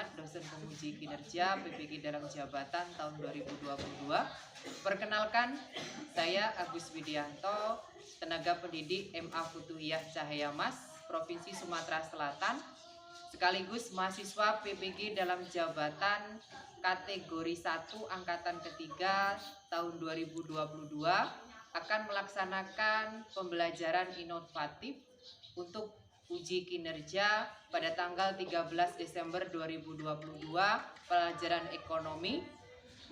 Muhammad, dosen penguji kinerja PPG dalam jabatan tahun 2022. Perkenalkan, saya Agus Widianto, tenaga pendidik MA Futuhiyah Cahaya Mas, Provinsi Sumatera Selatan, sekaligus mahasiswa PPG dalam jabatan kategori 1 angkatan ketiga tahun 2022 akan melaksanakan pembelajaran inovatif untuk uji kinerja pada tanggal 13 Desember 2022 pelajaran ekonomi,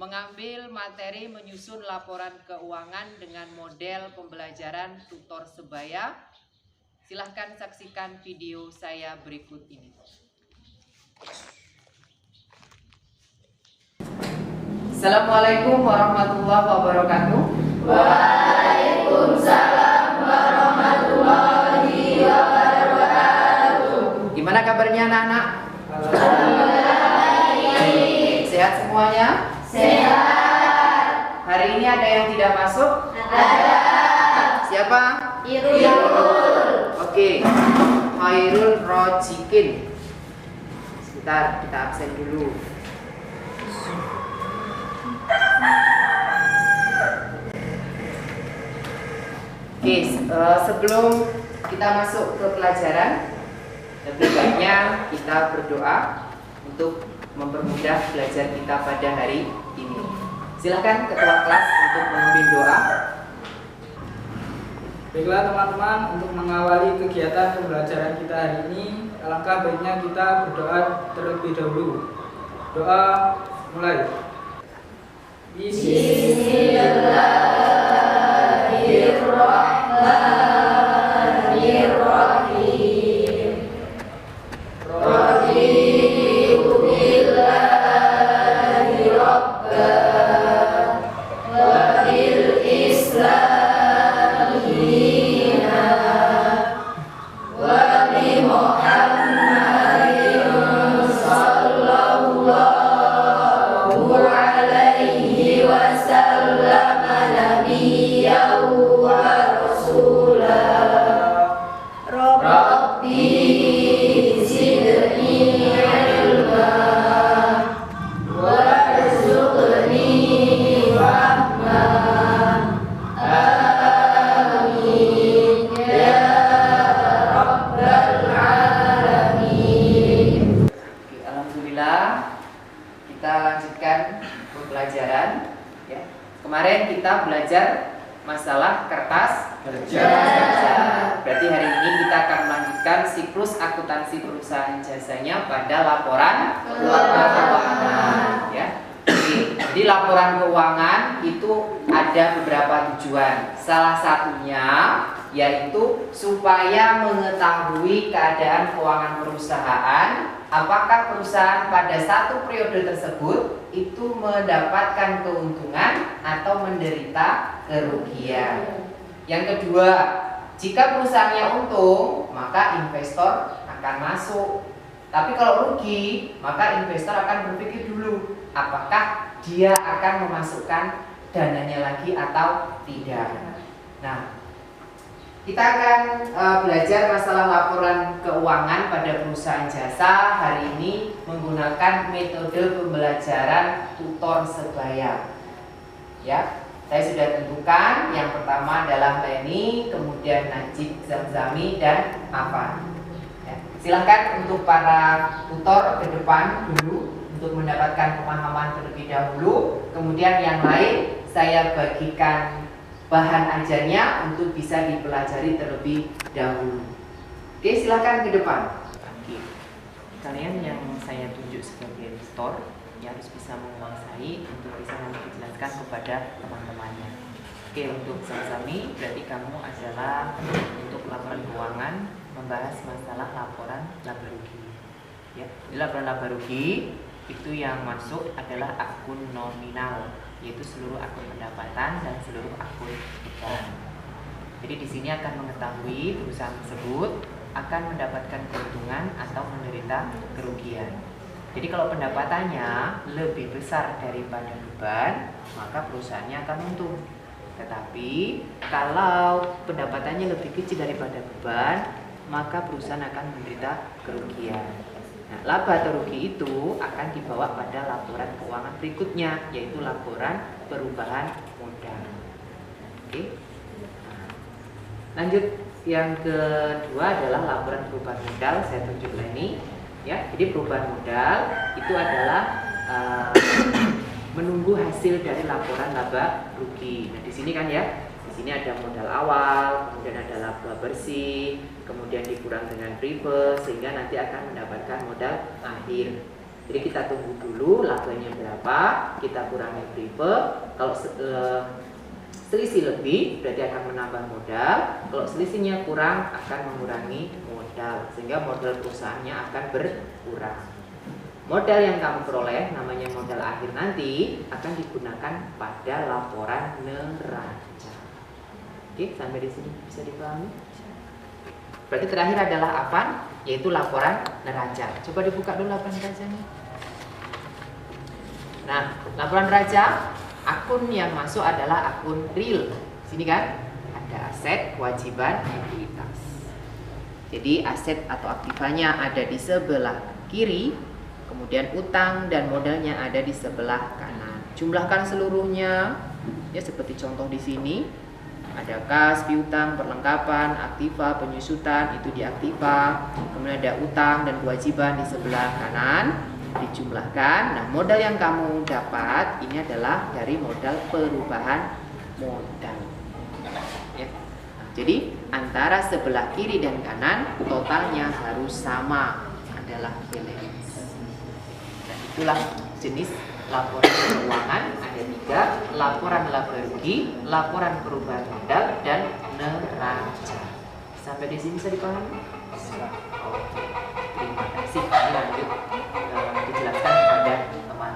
mengambil materi menyusun laporan keuangan dengan model pembelajaran tutor sebaya. Silahkan saksikan video saya berikut ini. Assalamualaikum warahmatullahi wabarakatuh. Waalaikumsalam warahmatullahi wabarakatuh. Gimana kabarnya anak-anak? Baik. Sehat semuanya? Sehat. Hari ini ada yang tidak masuk? Ada. Siapa? Irul. Oke, Khairul Rojikin. Sebentar, kita absen dulu. Oke, sebelum kita masuk ke pelajaran, lebih baiknya kita berdoa untuk mempermudah belajar kita pada hari ini. Silakan ketua kelas untuk memimpin doa. Baiklah teman-teman, untuk mengawali kegiatan pembelajaran kita hari ini, alangkah baiknya kita berdoa terlebih dahulu. Doa mulai. Bismillahirrahmanirrahim. Raditu billahi rabban wa bil Islam dinan wa bi Muhammadin sallallahu alaihi wasallam nabiyyan wa rasulah. Rabbi zidni ilma warzuqni rahmah. Amin ya rabbal alamin. Oke, alhamdulillah kita lanjutkan pembelajaran ya. Kemarin kita belajar masalah kertas kerja. Berarti hari ini kita akan melanjutkan siklus akuntansi perusahaan jasanya pada laporan keuangan ya. Oke, jadi laporan keuangan itu ada beberapa tujuan. Salah satunya yaitu supaya mengetahui keadaan keuangan perusahaan, apakah perusahaan pada satu periode tersebut itu mendapatkan keuntungan atau menderita kerugian. Yang kedua, jika perusahaannya untung, maka investor akan masuk. Tapi kalau rugi, maka investor akan berpikir dulu apakah dia akan memasukkan dananya lagi atau tidak. Nah, kita akan belajar masalah laporan keuangan pada perusahaan jasa hari ini menggunakan metode pembelajaran tutor sebaya. Ya, saya sudah tentukan yang pertama adalah Leni, kemudian Najib, Zamzami, dan Afan. Ya, silahkan untuk para tutor ke depan dulu untuk mendapatkan pemahaman terlebih dahulu. Kemudian yang lain saya bagikan bahan ajarnya untuk bisa dipelajari terlebih dahulu. Oke, silakan ke depan. Oke. Kalian yang saya tunjuk sebagai tutor ya harus bisa menguasai untuk bisa menjelaskan kepada teman-temannya. Oke, untuk Zamzami berarti kamu adalah untuk laporan keuangan membahas masalah laporan laba rugi. Ya, di laporan laba rugi itu yang masuk adalah akun nominal, yaitu seluruh akun pendapatan dan seluruh akun beban. Jadi di sini akan mengetahui perusahaan tersebut akan mendapatkan keuntungan atau menderita kerugian. Jadi kalau pendapatannya lebih besar daripada beban, maka perusahaannya akan untung. Tetapi kalau pendapatannya lebih kecil daripada beban, maka perusahaan akan menderita kerugian. Nah, laba atau rugi itu akan dibawa pada laporan keuangan berikutnya, yaitu laporan perubahan modal. Oke. Nah, lanjut, yang kedua adalah laporan perubahan modal. Saya tunjukkan ini, ya. Jadi perubahan modal itu adalah menunggu hasil dari laporan laba rugi. Nah, di sini kan ya, di sini ada modal awal, kemudian ada laba bersih, kemudian dikurang dengan riba, sehingga nanti akan mendapatkan modal akhir. Jadi kita tunggu dulu labanya berapa, kita kurangi riba. Kalau selisih lebih berarti akan menambah modal, kalau selisihnya kurang akan mengurangi modal, sehingga modal perusahaannya akan berkurang. Modal yang kamu peroleh, namanya modal akhir, nanti akan digunakan pada laporan neraca. Oke, sampai di sini bisa dipahami? Berarti terakhir adalah apa? Yaitu laporan neraca. Coba dibuka dulu laporan neracanya. Nah, laporan neraca, akun yang masuk adalah akun real. Sini kan ada aset, kewajiban, ekuitas. Jadi aset atau aktifanya ada di sebelah kiri, kemudian utang dan modalnya ada di sebelah kanan. Jumlahkan seluruhnya, ya seperti contoh di sini. Ada kas, piutang, perlengkapan, aktiva, penyusutan, itu di aktiva. Kemudian ada utang dan kewajiban di sebelah kanan, dijumlahkan. Nah, modal yang kamu dapat ini adalah dari modal perubahan modal. Ya. Nah, jadi antara sebelah kiri dan kanan totalnya harus sama, adalah balance. Nah, itulah jenis laporan keuangan, ada 3: laporan laba rugi, laporan perubahan modal, dan neraca. Sampai di sini bisa dipahami? Oke, terima kasih. Ini lanjut dijelaskan kepada teman-teman.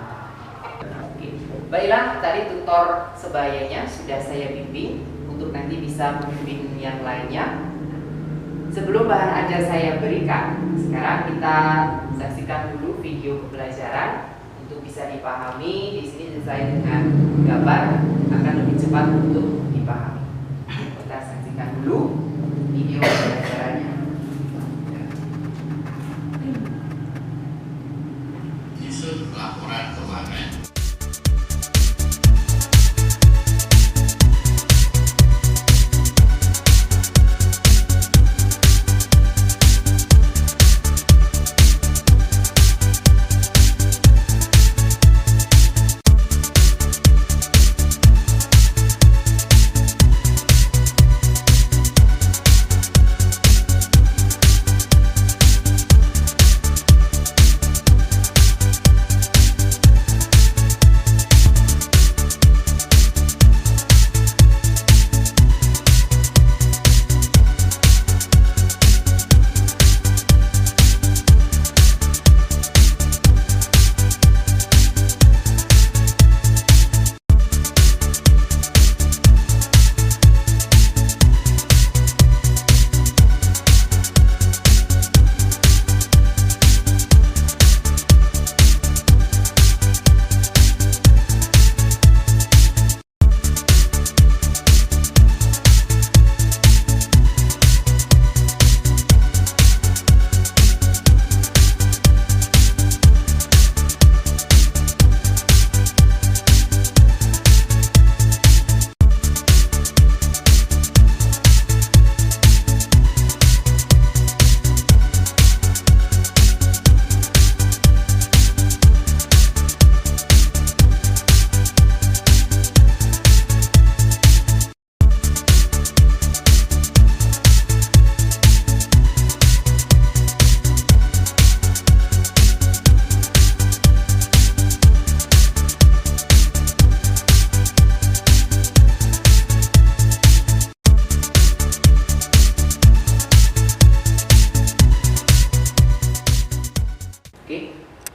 Oke, baiklah, tadi tutor sebayanya sudah saya bimbing untuk nanti bisa membimbing yang lainnya. Sebelum bahan ajar saya berikan, sekarang kita saksikan dulu video pembelajaran untuk bisa dipahami. Di sini sesuai dengan gambar akan lebih cepat untuk dipahami. Kita saksikan dulu video pembelajarannya. Isu laporan keuangan.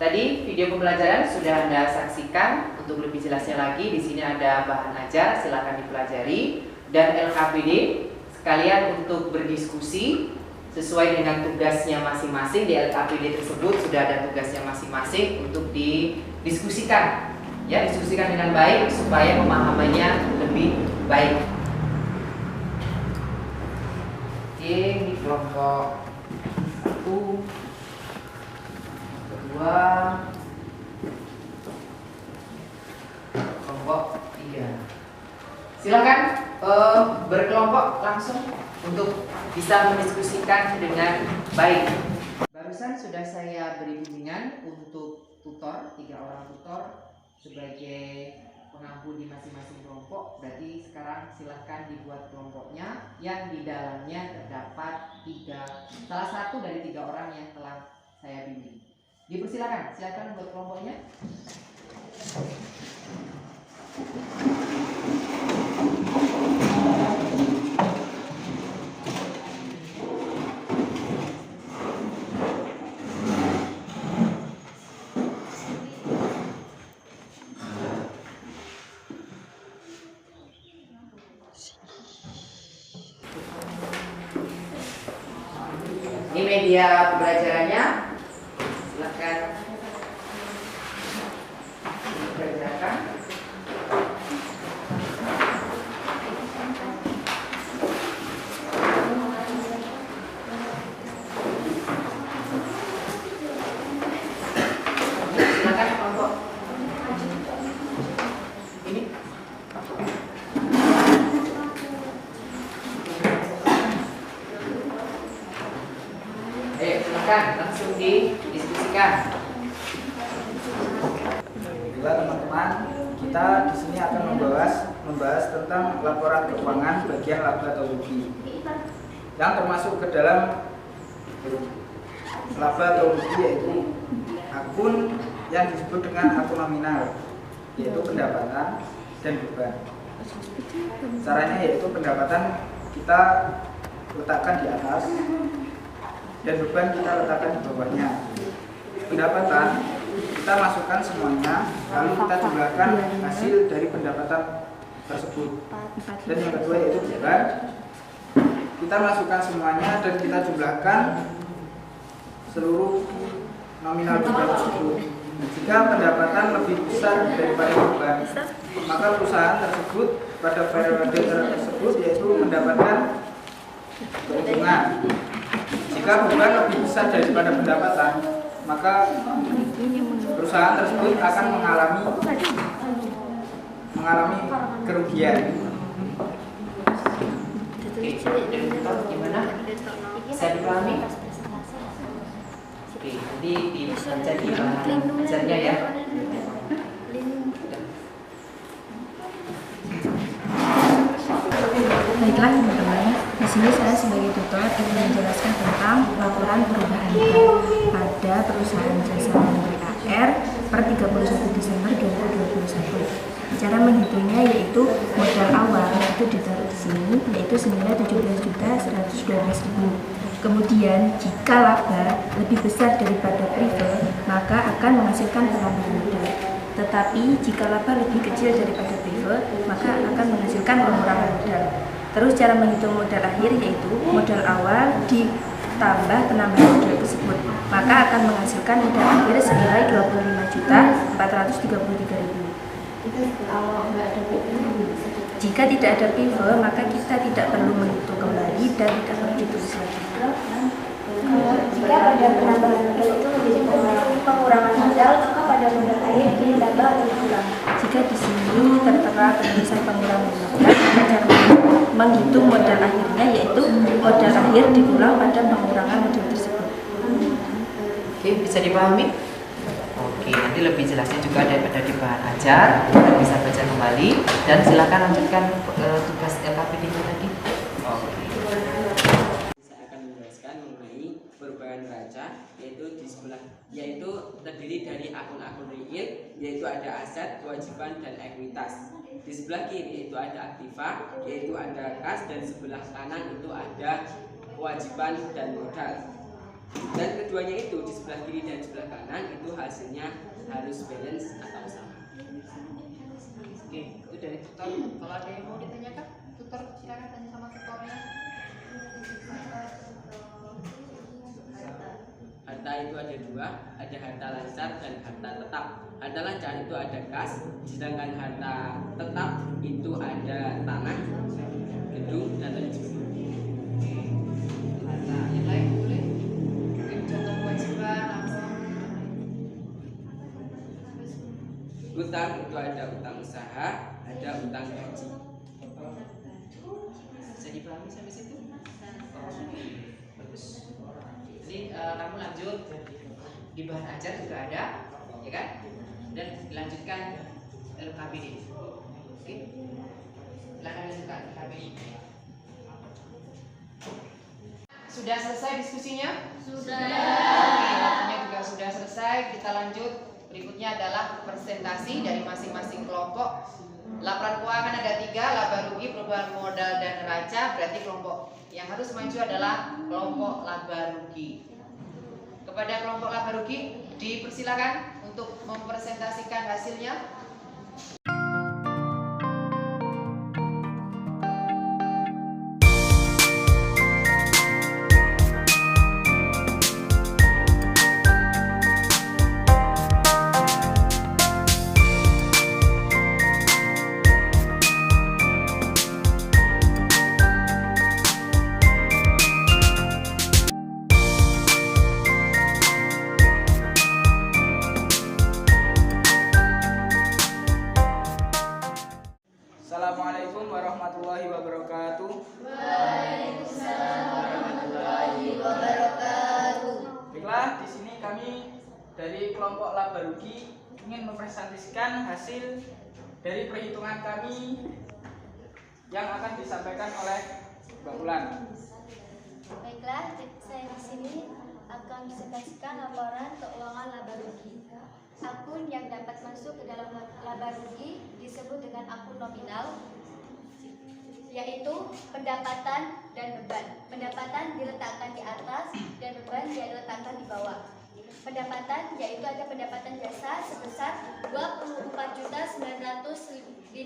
Tadi video pembelajaran sudah Anda saksikan. Untuk lebih jelasnya lagi, di sini ada bahan ajar, silakan dipelajari, dan LKPD sekalian untuk berdiskusi sesuai dengan tugasnya masing-masing. Di LKPD tersebut sudah ada tugasnya masing-masing untuk didiskusikan. Ya, diskusikan dengan baik supaya pemahamannya lebih baik. Oke, di kelompok 1 2, kelompok 3. Silakan berkelompok langsung untuk bisa mendiskusikan dengan baik. Barusan sudah saya beri bimbingan untuk tutor, 3 orang tutor sebagai pengampu di masing-masing kelompok. Berarti sekarang silahkan dibuat kelompoknya yang di dalamnya terdapat salah satu dari 3 orang yang telah saya bimbing. Dipersilakan, silakan buat kelompoknya. Ini media pembelajarannya, silakan dikerjakan. Silakan kelompok ini. Silakan langsung didiskusikan. Baiklah teman-teman, kita di sini akan membahas tentang laporan keuangan bagian laba atau rugi, yang termasuk ke dalam laba atau rugi yaitu akun yang disebut dengan akun nominal, yaitu pendapatan dan beban. Caranya yaitu pendapatan kita letakkan di atas dan beban kita letakkan di bawahnya. Pendapatan kita masukkan semuanya, lalu kita jumlahkan hasil dari pendapatan tersebut. Dan yang kedua yaitu beban, kita masukkan semuanya dan kita jumlahkan seluruh nominal beban tersebut. Jika pendapatan lebih besar daripada beban, maka perusahaan tersebut pada periode tersebut yaitu mendapatkan keuntungan. Jika beban lebih besar daripada pendapatan, maka perusahaan tersebut akan mengalami kerugian. Oke, dari tutor gimana? Bisa dipahami? Oke, nanti dibaca di bahan ajarnya ya. Baiklah teman-teman, di sini saya sebagai tutor ingin menjelaskan tentang laporan perubahan pada perusahaan jasa BKR per 31 Desember 2021. Cara menghitungnya yaitu modal awal itu ditaruh di sini yaitu senilai 17.112.000. Kemudian jika laba lebih besar daripada prive maka akan menghasilkan penambahan modal. Tetapi jika laba lebih kecil daripada prive maka akan menghasilkan pengurangan modal. Terus cara menghitung modal akhir yaitu modal awal ditambah penambahan modal tersebut, maka akan menghasilkan modal akhir senilai 25.433.000. Jika tidak ada prive, maka kita tidak perlu menghitung kembali dan tidak perlu ditulis lagi. Jika pada penambahan modal itu menjadi pengurangan modal, maka pada modal akhir itu menambah atau berkurang. Jika di sini tertera penulisan pengurangan modal, cara menghitung modal akhirnya yaitu modal akhir diulang pada pengurangan modal tersebut. Oke, bisa dipahami? Oke, nanti lebih jelasnya juga daripada di bahan ajar, kita bisa baca kembali dan silakan lanjutkan tugas LKPD-nya tadi. Oke. Saya akan menjelaskan mengenai perubahan neraca, yaitu terdiri dari akun-akun real, yaitu ada aset, kewajiban, dan ekuitas. Di sebelah kiri itu ada aktiva, yaitu ada kas, dan sebelah kanan itu ada kewajiban dan modal. Dan keduanya itu di sebelah kiri dan sebelah kanan itu hasilnya harus balance atau sama. Oke, itu dari tutor. Kalau ada yang mau ditanyakan, tutor silakan tanya sama tutornya. Harta itu ada dua, ada harta lancar dan harta tetap. Harta lancar itu ada kas, sedangkan harta tetap itu ada tanah, gedung, dan lain sebagainya. Harta yang lain boleh? Mungkin contoh kewajiban langsung. utang itu ada utang usaha, ada utang gaji. Bisa dipahami sampai situ? Bagus. Jadi kamu lanjut di bahan ajar juga ada, ya kan? Dan dilanjutkan LKPD. Oke? Silakan lanjutkan LKPD. Sudah selesai diskusinya? Sudah. Oke, waktunya juga sudah selesai. Kita lanjut. Berikutnya adalah presentasi dari masing-masing kelompok. Laporan keuangan ada 3, laba rugi, perubahan modal dan neraca. Berarti kelompok yang harus maju adalah kelompok laba rugi. Kepada kelompok laba rugi dipersilakan untuk mempresentasikan hasilnya. Assalamualaikum warahmatullahi wabarakatuh. Baiklah, di sini kami dari kelompok laba rugi ingin mempresentasikan hasil dari perhitungan kami yang akan disampaikan oleh Mbak Ulan. Baiklah, saya di sini akan presentasikan laporan keuangan laba rugi. Akun yang dapat masuk ke dalam laba rugi disebut dengan akun nominal, yaitu pendapatan dan beban. Pendapatan diletakkan di atas dan beban diletakkan di bawah. Pendapatan yaitu ada pendapatan jasa sebesar 24.915.000.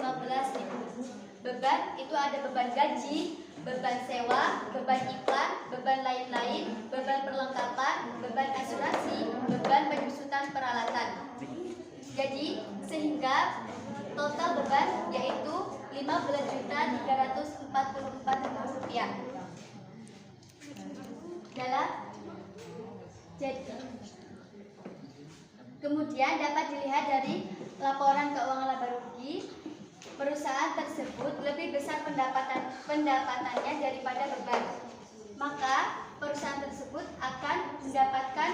Beban itu ada beban gaji, beban sewa, beban iklan, beban lain-lain, beban perlengkapan, beban asuransi, beban penyusutan peralatan. Jadi sehingga total beban yaitu Rp15.344.000. Kemudian dapat dilihat dari laporan keuangan laba rugi, perusahaan tersebut lebih besar pendapatannya daripada beban. Maka perusahaan tersebut akan mendapatkan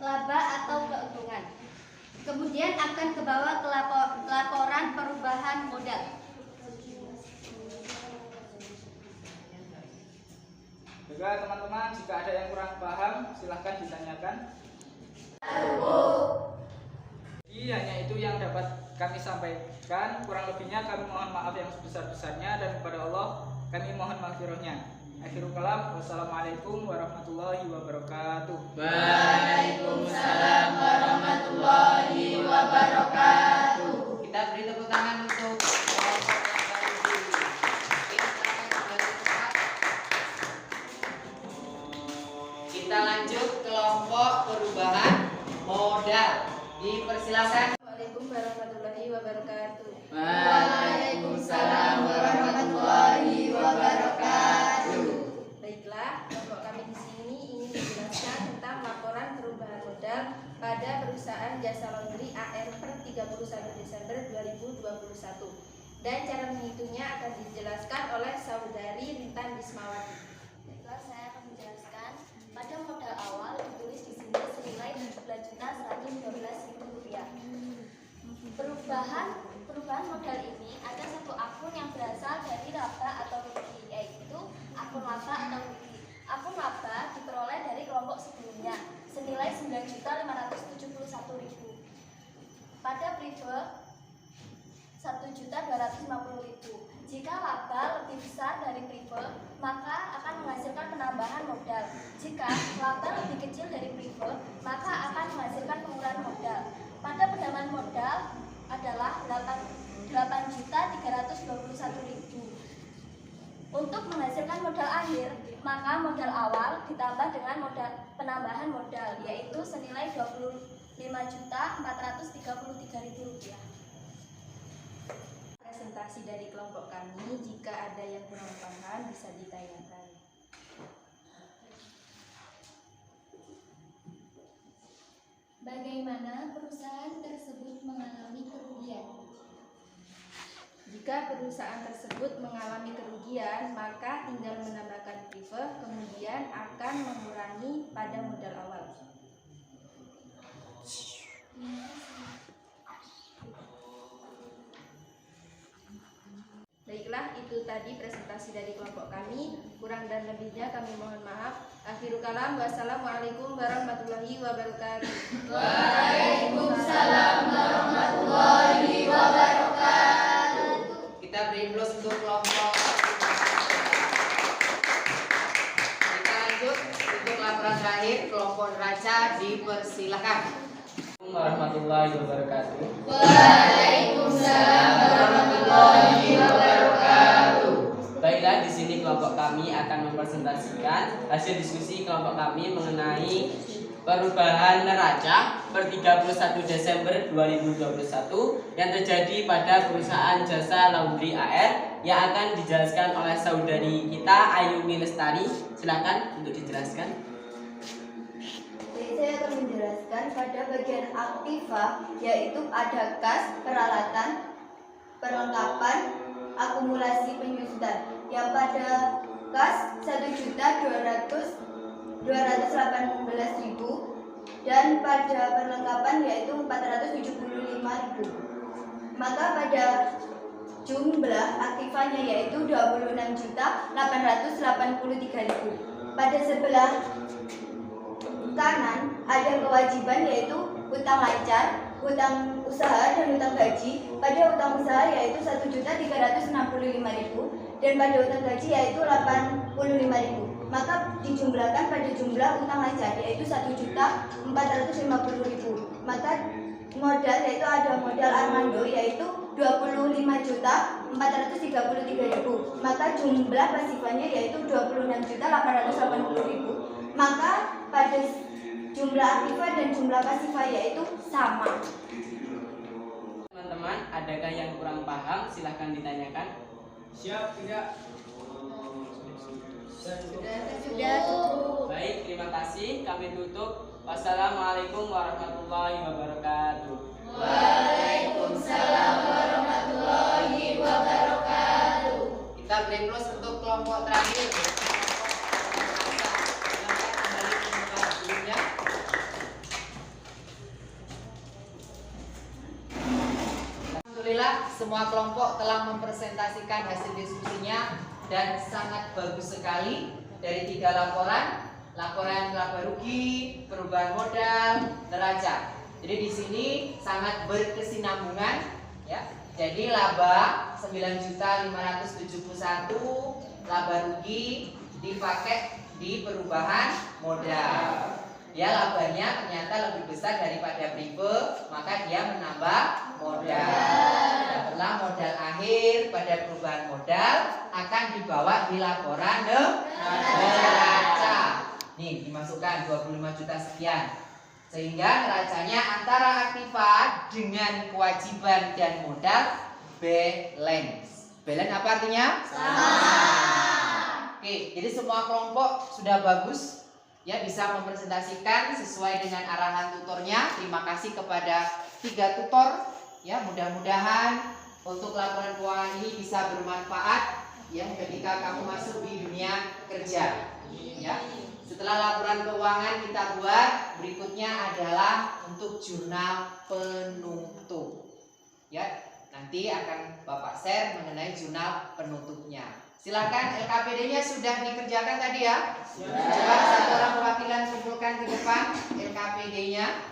laba atau keuntungan. Kemudian akan ke bawah ke laporan perubahan modal. Baiklah teman-teman, jika ada yang kurang paham silahkan ditanyakan. Jadi hanya itu yang dapat kami sampaikan. Kurang lebihnya kami mohon maaf yang sebesar-besarnya, dan kepada Allah kami mohon maghfirahnya. Akhirul kalam, wassalamualaikum warahmatullahi wabarakatuh. Waalaikumsalam warahmatullahi wabarakatuh. Kita beri tepuk tangan untuk kelompok laba rugi. Kita lanjut kelompok perubahan modal. Dipersilakan. Assalamualaikum warahmatullahi wabarakatuh. Waalaikumsalam warahmatullahi wabarakatuh. Baiklah, kelompok kami di sini ingin menjelaskan tentang laporan perubahan modal pada perusahaan jasa laundry AR per 31 Desember 2021. Dan cara menghitungnya akan dijelaskan oleh Saudari Rintan Dismawati. Baiklah, saya akan menjelaskan. Pada modal awal ditulis di sini senilai Rp17.112.000. Perubahan modal ini ada satu akun yang berasal dari laba atau rugi, yaitu akun laba atau rugi. Akun laba diperoleh dari kelompok sebelumnya senilai Rp9.571.000. Pada prive Rp1.250.000. Jika laba lebih besar dari prive, maka akan menghasilkan penambahan modal. Jika laba lebih kecil dari prive, maka akan menghasilkan pengurangan modal. Pada penambahan modal adalah Rp8.321.000. Untuk menghasilkan modal akhir, maka modal awal ditambah dengan modal penambahan modal, yaitu senilai Rp25.433.000. Presentasi dari kelompok kami, jika ada yang kurang paham bisa ditanyakan. Bagaimana perusahaan tersebut mengalami kerugian? Jika perusahaan tersebut mengalami kerugian, maka tinggal menambahkan prive, kemudian akan mengurangi pada modal awal. Baiklah, itu tadi presentasi dari kelompok kami. Kurang dan lebihnya kami mohon maaf. Akhirul kalam, wassalamualaikum warahmatullahi wabarakatuh. Waalaikumsalam warahmatullahi wabarakatuh. Kita beri plus untuk kelompok. Kita lanjut untuk laporan terakhir, kelompok neraca dipersilakan. Warahmatullahi wabarakatuh. Waalaikumsalam warahmatullahi wabarakatuh. Baiklah, di sini kelompok kami akan mempresentasikan hasil diskusi kelompok kami mengenai perubahan neraca per 31 Desember 2021 yang terjadi pada perusahaan jasa laundry AR yang akan dijelaskan oleh saudari kita Ayumi Lestari. Silakan untuk dijelaskan. Jadi saya akan menjelaskan pada bagian aktiva, yaitu ada kas, peralatan, perlengkapan, akumulasi penyusutan. Yang pada kas 1.218.000 dan pada perlengkapan yaitu 475.000. Maka pada jumlah aktivanya yaitu 26.883.000. Pada sebelah kanan ada kewajiban yaitu hutang lancar, hutang usaha dan hutang gaji. Pada hutang usaha yaitu 1.365.000 dan pada hutang gaji yaitu 85.000. Maka dijumlahkan pada jumlah hutang lancar yaitu 1.450.000. Maka modal yaitu ada modal Armando yaitu 25.433.000. Maka jumlah pasifannya yaitu 26.880.000. Maka pada jumlah aktiva dan jumlah pasifa yaitu sama. Teman-teman, adakah yang kurang paham? Silahkan ditanyakan. Siap, tidak? Sudah cukup. Baik, terima kasih. Kami tutup. Wassalamualaikum warahmatullahi wabarakatuh. Waalaikumsalam warahmatullahi wabarakatuh. Kita beri plus untuk kelompok terakhir. Alhamdulillah, semua kelompok telah mempresentasikan hasil diskusinya dan sangat bagus sekali dari 3 laporan. Laporan laba rugi, perubahan modal, neraca. Jadi di sini sangat berkesinambungan ya. Jadi laba 9.571, laba rugi dipakai di perubahan modal. Ya, labanya ternyata lebih besar daripada prive, maka dia menambah modal. Setelah modal akhir pada perubahan modal akan dibawa di laporan neraca. Nih, dimasukkan 25 juta sekian. Sehingga neracanya antara aktiva dengan kewajiban dan modal balance. Balance apa artinya? Sama. Oke, jadi semua kelompok sudah bagus ya, bisa mempresentasikan sesuai dengan arahan tutornya. Terima kasih kepada 3 tutor ya, mudah-mudahan untuk laporan keuangan ini bisa bermanfaat ya ketika kamu masuk di dunia kerja ya. Setelah laporan keuangan kita buat, berikutnya adalah untuk jurnal penutup ya. Nanti akan Bapak share mengenai jurnal penutupnya. Silakan, LKPD-nya sudah dikerjakan tadi ya. Coba satu orang perwakilan kumpulkan ke depan LKPD-nya.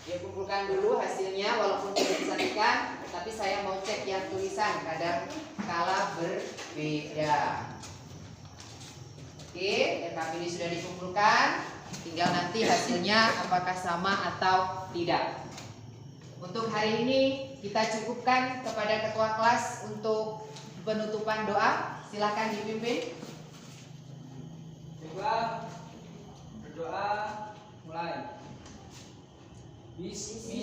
Ya, kumpulkan dulu hasilnya walaupun tidak disaksikan, tapi saya mau cek yang tulisan, kadang kala berbeda. Oke, LKPD sudah dikumpulkan, tinggal nanti hasilnya apakah sama atau tidak. Untuk hari ini kita cukupkan kepada ketua kelas untuk penutupan doa. Silakan dipimpin. Coba berdoa, mulai. Bismillah.